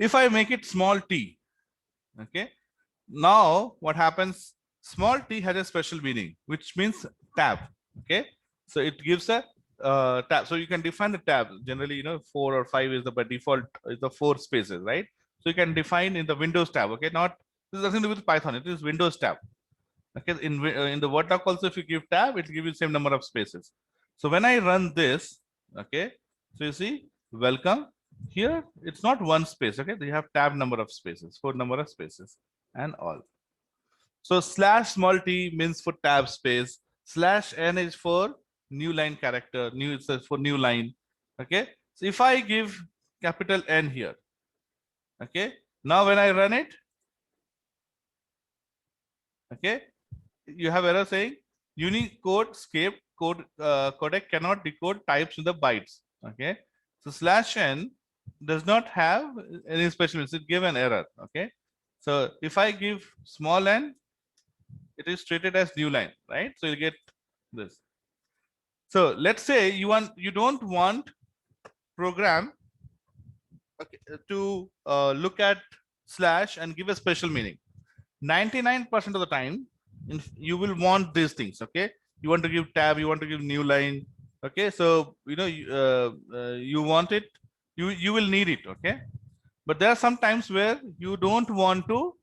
If I make it small t, okay, now what happens? Small t has a special meaning, which means tab. Okay, so it gives a tab. So you can define the tab. Generally, 4 or 5 is the by default is the 4 spaces, right? So you can define in the Windows tab. Okay, not this is nothing to do with Python. It is Windows tab. Okay, in the Word doc also, if you give tab, it will give you the same number of spaces. So when I run this, okay, so you see, welcome. Here it's not one space. Okay, they have tab number of spaces, 4 number of spaces, and all. So slash small t means for tab space. Slash n is for new line character. New, it says for new line. Okay. So if I give capital N here, okay. Now when I run it, okay, you have error saying Unicode scape codec cannot decode types in the bytes. Okay. So slash n does not have any special means. It give an error. Okay. So if I give small n, it is treated as new line, right? So you get this. So let's say you don't want program, okay, to look at slash and give a special meaning. 99% of the time, you will want these things. Okay, you want to give tab, you want to give new line. Okay, so you want it, you will need it. Okay, but there are some times where you don't want to.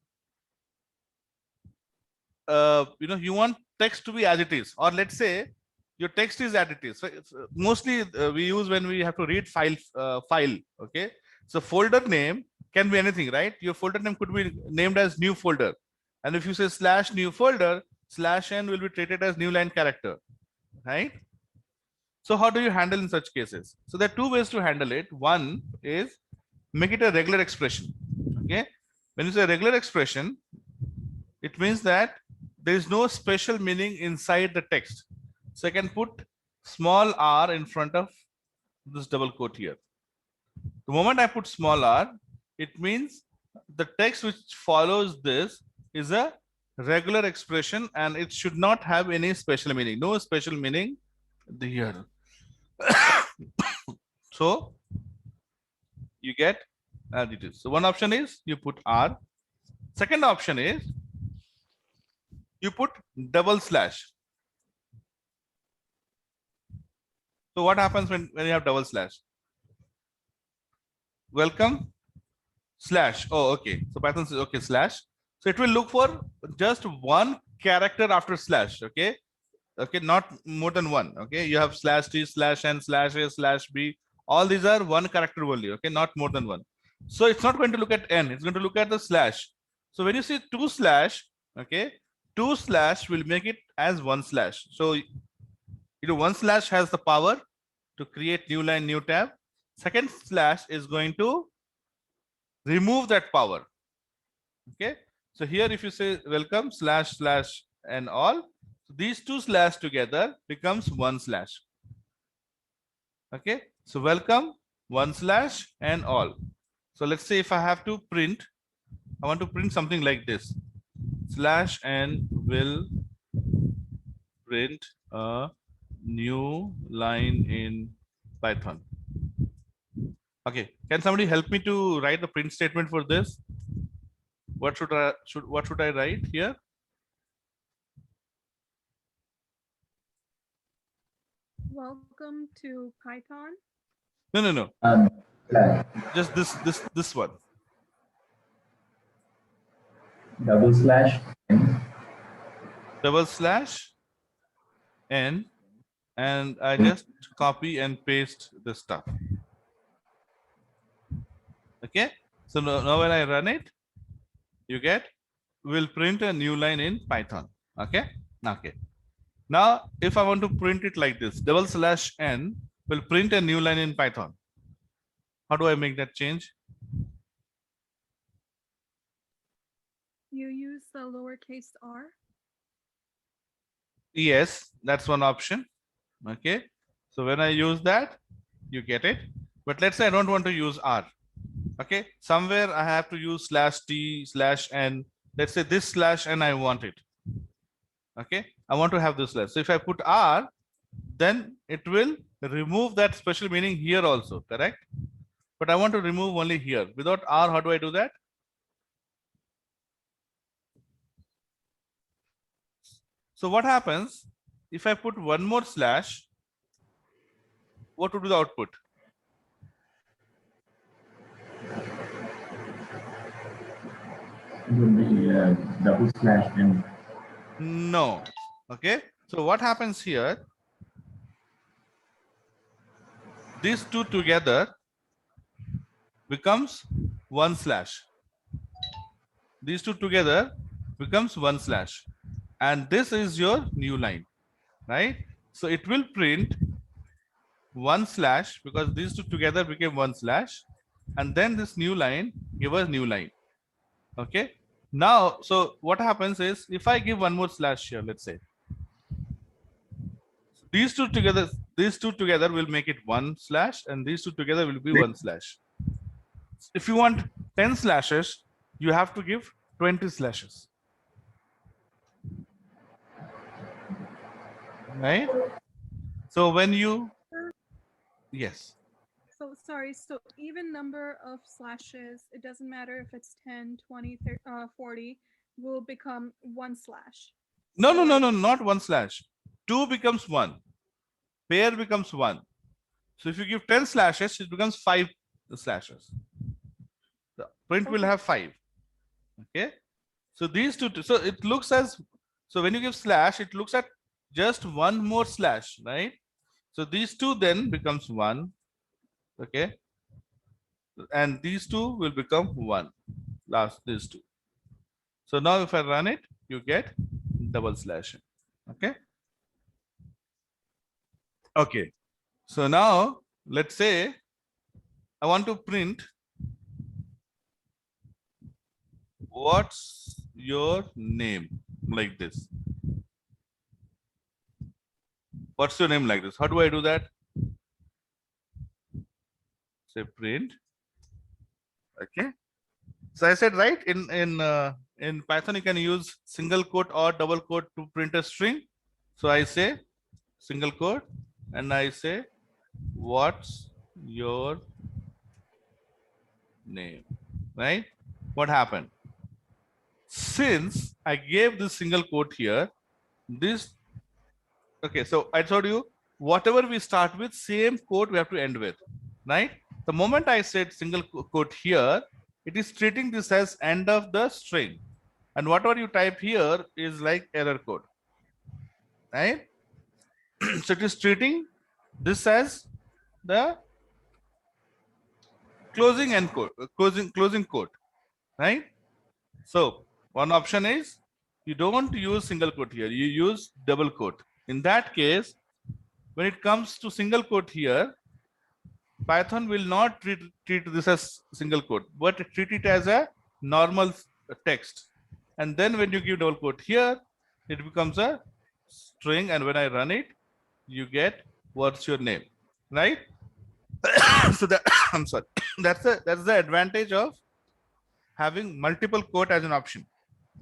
You want text to be as it is, or let's say your text is as it is. So mostly we use when we have to read file. Okay, so folder name can be anything, right? Your folder name could be named as new folder, and if you say slash new folder, slash n will be treated as new line character, right? So how do you handle in such cases? So there are two ways to handle it. One is make it a regular expression. Okay, when you say regular expression, it means that there is no special meaning inside the text. So I can put small r in front of this double quote here. The moment I put small r, it means the text which follows this is a regular expression and it should not have any special meaning. No special meaning here. So you get as it is. So one option is you put r. Second option is you put double slash. So what happens when you have double slash? Welcome slash. Oh, okay. So Python says okay slash. So it will look for just one character after slash. Okay. Okay, not more than one. Okay, you have slash t, slash n, slash a, slash b. All these are one character only. Okay, not more than one. So it's not going to look at n. It's going to look at the slash. So when you see 2 slash, okay, 2 slash will make it as 1 slash. So 1 slash has the power to create new line, new tab. Second slash is going to remove that power. Okay, so here if you say welcome slash slash and all, so these 2 slash together becomes 1 slash. Okay, so welcome 1 slash and all. So let's say if I have to print, I want to print something like this, slash n will print a new line in Python. Okay, can somebody help me to write the print statement for this? What should I write here? Welcome to Python. No. Just this one. Double slash n, and I just copy and paste the stuff. Okay, so now when I run it, you get will print a new line in Python. Okay. Now if I want to print it like this, double slash n will print a new line in Python. How do I make that change? You use the lowercase r. Yes, that's one option. Okay, so when I use that, you get it. But let's say I don't want to use r. Okay, somewhere I have to use slash t, slash n. Let's say this slash n I want it. Okay, I want to have this slash. So if I put r, then it will remove that special meaning here also, correct? but I want to remove only here. Without R, how do I do that? So what happens if I put one more slash? What would be the output? It would be double slash and No. Okay. So what happens here? These two together becomes one slash. These two together becomes one slash. And this is your new line, right? So it will print one slash because these two together became one slash. And then this new line give us new line. Okay. Now, so what happens is if I give one more slash here, let's say these two together will make it one slash, and these two together will be one slash. If you want 10 slashes, you have to give 20 slashes. Right? So when you, yes. So sorry, so even number of slashes, it doesn't matter if it's 10, 20, 30, 40, will become one slash. No, no, no, no, not one slash. Two becomes one. Pair becomes one. So if you give 10 slashes, it becomes 5 slashes. The print will Okay. have 5. Okay. So these two, so it looks as, so when you give slash, it looks at just one more slash, right? So these two then becomes one. Okay. And these two will become one. Last, these two. So now if I run it, you get double slash. Okay. Okay. So now let's say I want to print what's your name like this. What's your name like this? How do I do that? Say print. Okay. So I said, right, in Python you can use single quote or double quote to print a string. So I say single quote and I say what's your name, right? What happened? Since I gave this single quote here, this, okay, so I told you whatever we start with, same quote we have to end with, right? The moment I said single quote here, it is treating this as end of the string. And whatever you type here is like error code, right? So it is treating this as the closing end code, closing quote, right? So one option is you don't use single quote here, you use double quote. In that case, when it comes to single quote here, Python will not treat this as single quote, but treat it as a normal text. And then when you give double quote here, it becomes a string. And when I run it, you get what's your name, right? So that I'm sorry, that's the advantage of having multiple quote as an option.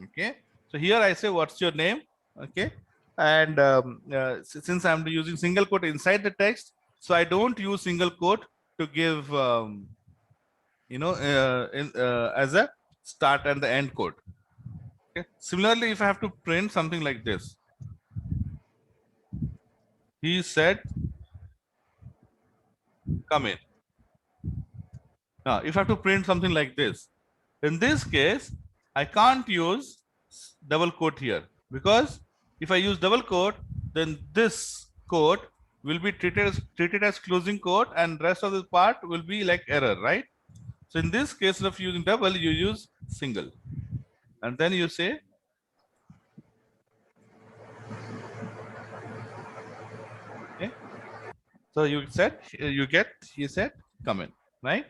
Okay, so here I say what's your name. Okay, and since I'm using single quote inside the text, so I don't use single quote to give as a start and the end quote. Okay, similarly, if I have to print something like this, he said come in. Now if I have to print something like this, in this case I can't use double quote here, because if I use double quote, then this quote will be treated as closing quote, and rest of the part will be like error, right? So in this case of using double, you use single, and then you say okay. So you said he said come in, right?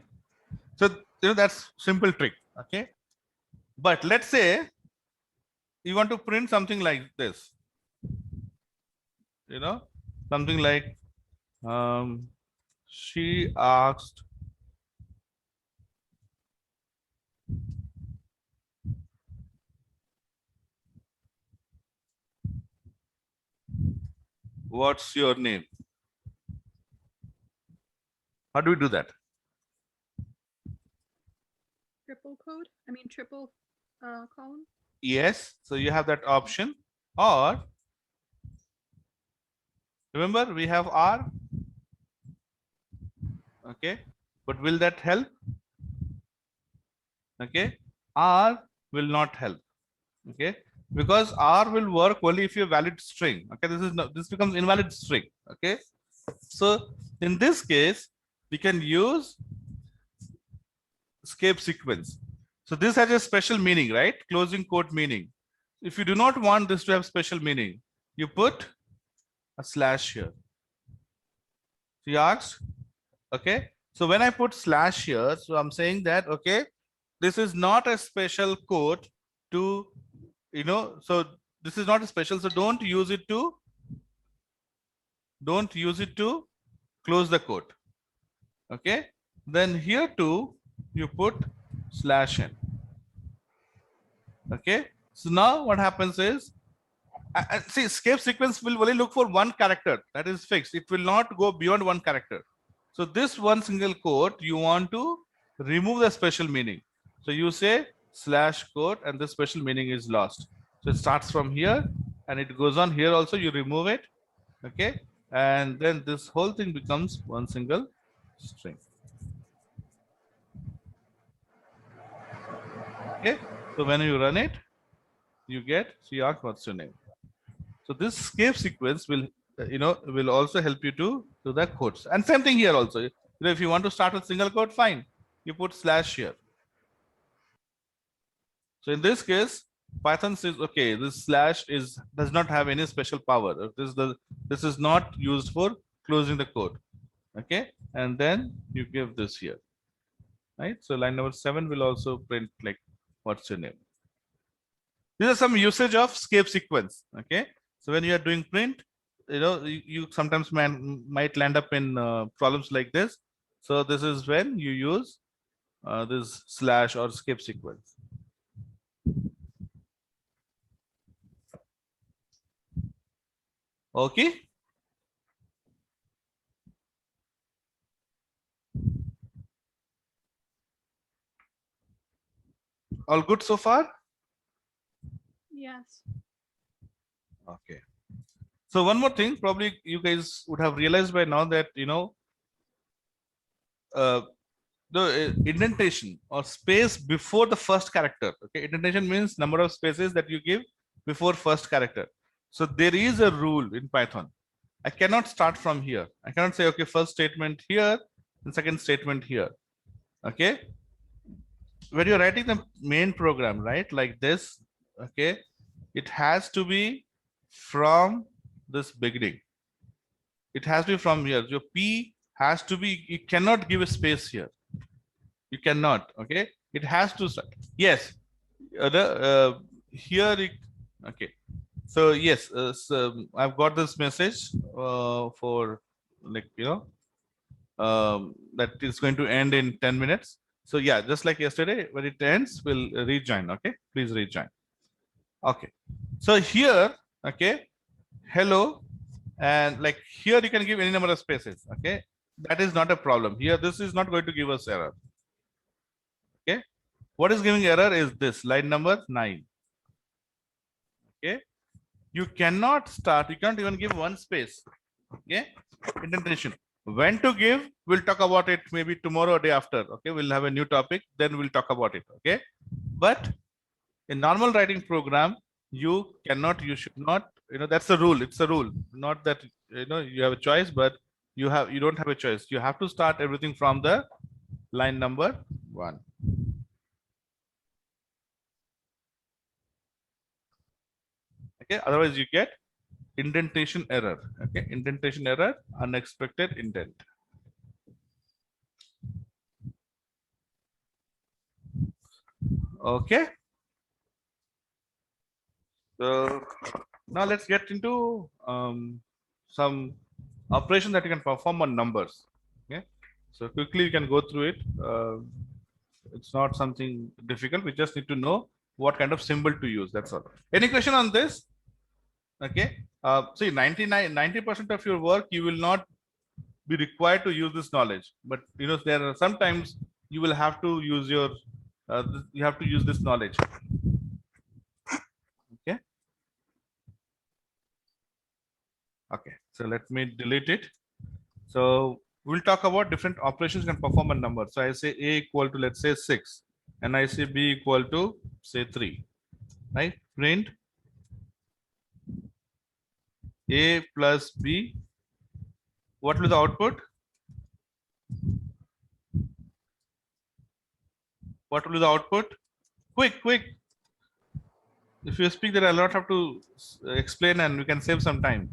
So that's simple trick. Okay, but let's say you want to print something like this, something like she asked what's your name. How do we do that? triple code? I mean, triple column? Yes, so you have that option. Or remember we have R. Okay, but will that help? Okay, R will not help. Okay, because R will work only if you have valid string. Okay, this becomes invalid string. Okay, so in this case we can use escape sequence. So this has a special meaning, right? Closing quote meaning. If you do not want this to have special meaning, you put a slash here. So you asked, okay. So when I put slash here, so I'm saying that, okay, this is not a special quote to, so this is not a special, so don't use it to close the quote. Okay. Then here too, you put slash n. Okay. So now what happens is, see, escape sequence will only look for one character. That is fixed. It will not go beyond one character. So this one single quote, you want to remove the special meaning. So you say slash quote and the special meaning is lost. So it starts from here and it goes on here also, you remove it. Okay. And then this whole thing becomes one single string. Okay. So when you run it, you get, so you ask what's your name. So this escape sequence will, will also help you to do the quotes. And same thing here also. If you want to start with single quote, fine. You put slash here. So in this case, Python says, okay, this slash does not have any special power. This is not used for closing the code. Okay, and then you give this here, right? So line number 7 will also print like, what's your name? These are some usage of escape sequence. Okay, so when you are doing print, you sometimes might land up in problems like this. So this is when you use this slash or escape sequence. Okay. All good so far? Yes. Okay. So one more thing, probably you guys would have realized by now that, the indentation or space before the first character. Okay, indentation means number of spaces that you give before first character. So there is a rule in Python. I cannot start from here. I cannot say, okay, first statement here and second statement here. Okay. When you're writing the main program, right, like this, okay, it has to be from this beginning. It has to be from here. Your P has to be, you cannot give a space here. You cannot, okay. It has to start. Yes. Here, okay. So yes, so I've got this message for like, that is going to end in 10 minutes. So yeah, just like yesterday, when it ends, we'll rejoin. Okay, please rejoin. Okay, so here, okay, hello, and like here you can give any number of spaces. Okay, that is not a problem. Here, this is not going to give us error. Okay, what is giving error is this line number 9. Okay, you cannot start, you can't even give one space. Okay, indentation. When to give, we'll talk about it maybe tomorrow or day after. Okay, we'll have a new topic, then we'll talk about it. Okay, but in normal writing program, you cannot, you should not, that's the rule. It's a rule. Not that you have a choice, but you don't have a choice. You have to start everything from the line number 1. Okay, otherwise you get indentation error. Okay, indentation error, unexpected indent. Okay, so now let's get into some operation that you can perform on numbers. Okay, so quickly you can go through it. It's not something difficult. We just need to know what kind of symbol to use. That's all. Any question on this? Okay, see, 90% of your work you will not be required to use this knowledge, but there are sometimes you will have to use your You have to use this knowledge. Okay. Okay. So let me delete it. So we'll talk about different operations can perform a number. So I say A equal to, let's say 6, and I say B equal to say 3, right? Print A plus B. What will the output? What will be the output? Quick, quick. If you speak, that I'll not have to explain, and we can save some time.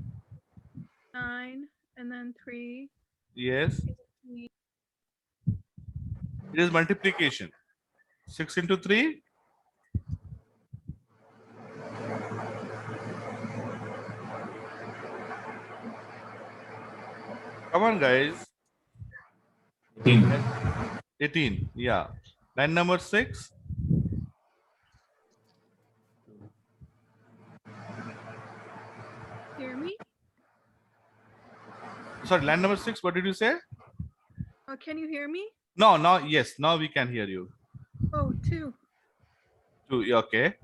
9 and then 3. Yes, We- it is multiplication. 6 into 3. Come on, guys. 18. 18. Yeah. Line number 6. Hear me? Sorry, line number 6. What did you say? Can you hear me? No, now, yes, now we can hear you. Oh, 2. 2. Okay.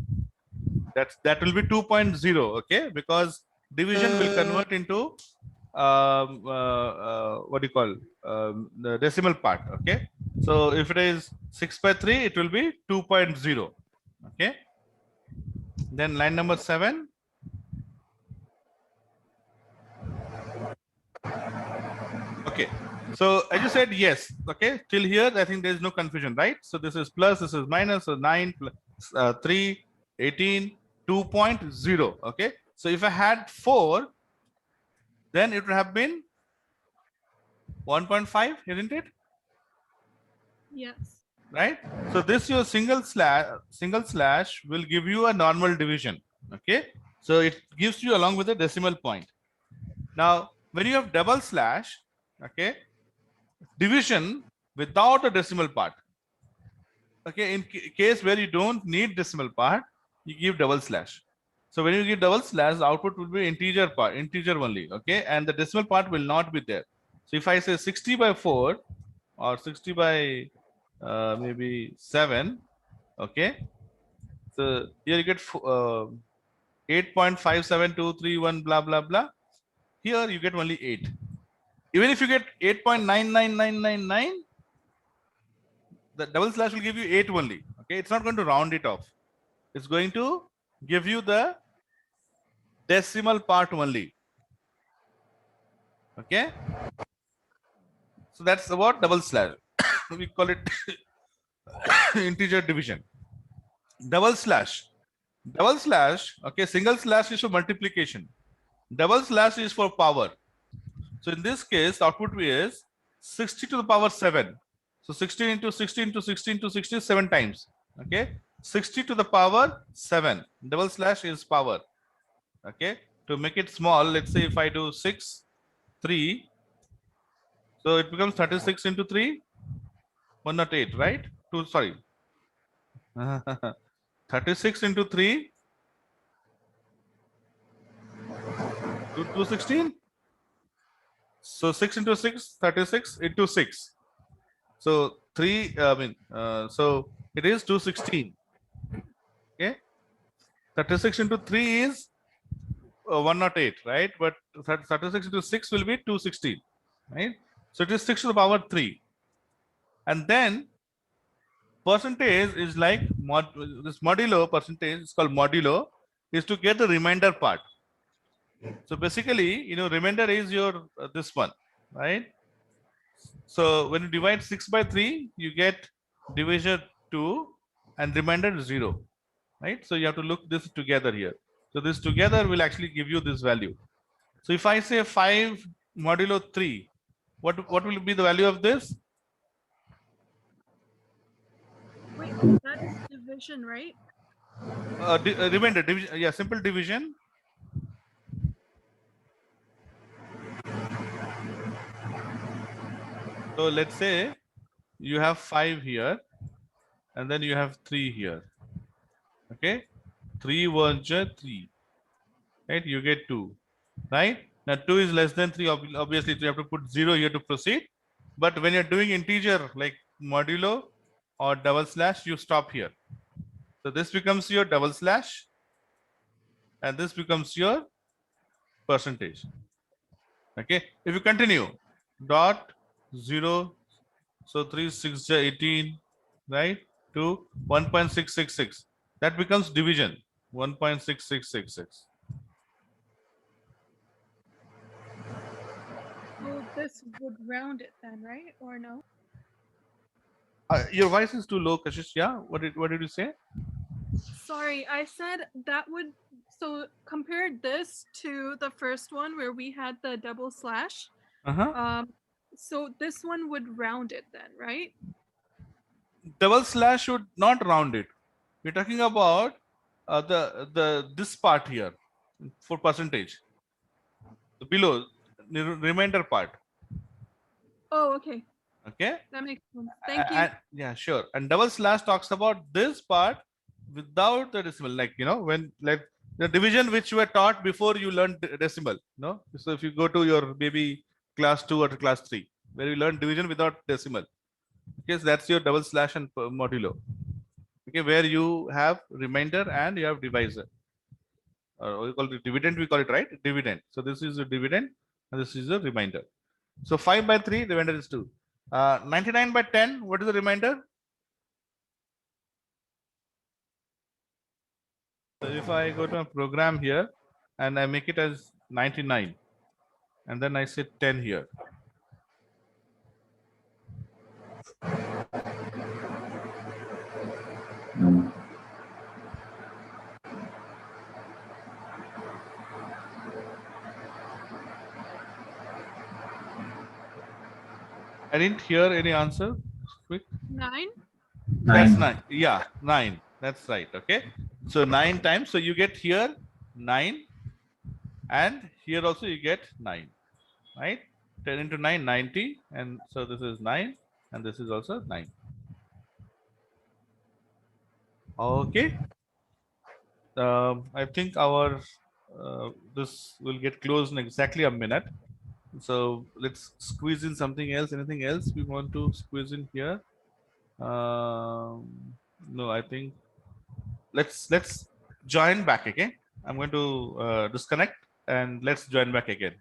That will be 2.0. Okay, because division will convert into what do you call the decimal part. Okay, so if it is 6/3, it will be 2.0. Okay, then line number 7. Okay, so I just said yes. Okay, till here I think there is no confusion, right? So this is plus, this is minus. So 9 plus 3, 18, 2.0. Okay, so if I had 4, then it would have been 1.5, isn't it? Yes. Right? So this your single slash will give you a normal division. Okay, so it gives you along with a decimal point. Now, when you have double slash, okay, division without a decimal part. Okay, in case where you don't need decimal part, you give double slash. So when you give double slash, the output will be integer only. Okay, and the decimal part will not be there. So if I say 60/4 or 60 by maybe 7, okay, so here you get 8.57231 blah blah blah. Here you get only 8. Even if you get 8.99999, the double slash will give you 8 only. Okay, it's not going to round it off. It's going to give you the decimal part only. Okay, so that's about double slash. We call it integer division. Double slash. Okay, single slash is for multiplication. Double slash is for power. So in this case, output is 60 to the power 7. So 16 into 16 into 16 into 60 7 times. Okay, 60 to the power 7. Double slash is power. Okay, to make it small, let's say if I do 6, 3, so it becomes 36 into 3, 108, right? 2, sorry. 36 into 3, 216. So 6 into 6, 36 into 6. So 3, so it is 216. Okay. 36 into 3 is 108, right? But 36 into 6 will be 216, right? So it is 6 to the power 3. And then percentage is like this modulo percentage is called modulo, is to get the remainder part. So basically, remainder is your this one, right? So when you divide 6 by 3, you get divisor 2 and remainder 0, right? So you have to look this together here. So this together will actually give you this value. So if I say 5 modulo 3, what will be the value of this? Wait, that is division, right? Remainder, division, yeah, simple division. So let's say you have 5 here, and then you have 3 here. Okay, 3 1 3, right? You get 2, right? Now 2 is less than 3. Obviously, you have to put 0 here to proceed. But when you're doing integer like modulo or double slash, you stop here. So this becomes your double slash, and this becomes your percentage. Okay, if you continue, dot 0, so 3 6 18, right, to 1.666, that becomes division, 1.6666. So this would round it then, right? Or no? Your voice is too low, Kashish. Yeah, what did you say? Sorry, I said that would. So compare this to the first one where we had the double slash. Uh-huh. So this one would round it then, right? Double slash should not round it. We're talking about the this part here for percentage, the below the remainder part. Oh, okay. Okay. That makes sense. Thank you. And yeah, sure. And double slash talks about this part without the decimal, like when like the division which you were taught before you learned decimal. No, so if you go to your maybe class 2 or class 3, where you learn division without decimal, okay, so that's your double slash and modulo. Okay, where you have remainder and you have divisor, or we call it dividend, we call it, right, dividend. So this is a dividend and this is a remainder. So 5 by 3, remainder is 2. 99 by 10, what is the remainder? So if I go to a program here and I make it as 99 and then I say 10 here. I didn't hear any answer. Quick. 9. That's 9. 9. Yeah, 9. That's right. Okay. So 9 times. So you get here 9 and here also you get 9. Right? 10 into 9, 90. And so this is 9 and this is also 9. Okay. I think our this will get closed in exactly a minute. So let's squeeze in something else. Anything else we want to squeeze in here? No, I think let's join back again. I'm going to disconnect and let's join back again.